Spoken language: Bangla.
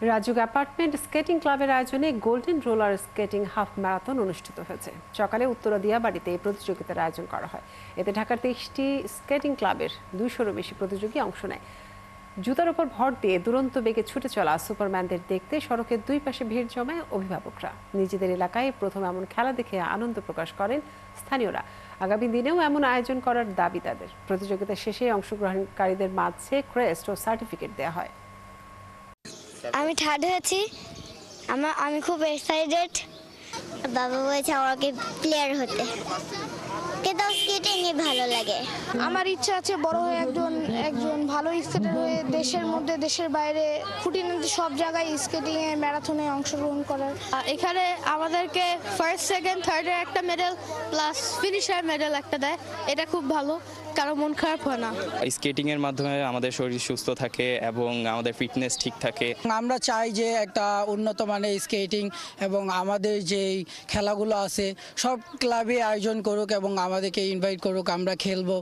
রাজুক অ্যাপার্টমেন্ট স্কেটিং ক্লাবের আয়োজনে golden roller skating half marathon অনুষ্ঠিত হয়েছে। সকালে উত্তরা দিয়াবাড়িতে এই প্রতিযোগিতার আয়োজন করা হয়। এতে ঢাকার 23টি স্কেটিং ক্লাবের 200-রও বেশি প্রতিযোগী অংশ নেয়। জুতার উপর ভর দিয়ে দুরন্ত বেগে ছুটে চলা সুপারম্যানদের দেখতে সড়কের দুই পাশে ভিড় জমায় অভিভাবকরা। নিজেদের এলাকায় প্রথম এমন খেলা দেখে আনন্দ প্রকাশ করেন স্থানীয়রা। আগামী দিনেও এমন আয়োজন করার দাবি তাদের। প্রতিযোগিতা শেষে অংশগ্রহণকারীদের মাঝে ক্রেস্ট ও সার্টিফিকেট দেওয়া হয়। আমি থার্ড হয়েছি। আমি খুব এক্সাইটেড। বাবা বলেছে আমাকে প্লেয়ার হতে, কিন্তু স্কেটিং ভালো লাগে। আমার ইচ্ছা আছে বড় হয়ে একজন ভালো স্কেটার হয়ে দেশের মধ্যে দেশের বাইরে খুঁটিনাটি সব জায়গায় স্কেটিং এ ম্যারাথনে অংশগ্রহণ করার। এখানে আমাদেরকে ফার্স্ট সেকেন্ড থার্ডের একটা মেডেল প্লাস ফিনিশার মেডেল একটা দেয়। এটা খুব ভালো, কারো মন খারাপ হয় না। স্কেটিং এর মাধ্যমে আমাদের শরীর সুস্থ থাকে এবং আমাদের ফিটনেস ঠিক থাকে। আমরা চাই যে একটা উন্নত মানের স্কেটিং এবং আমাদের যেই খেলাগুলো আছে সব ক্লাবে আয়োজন করুক এবং আমাদেরকে ইনভাইট করুক, আমরা খেলবো।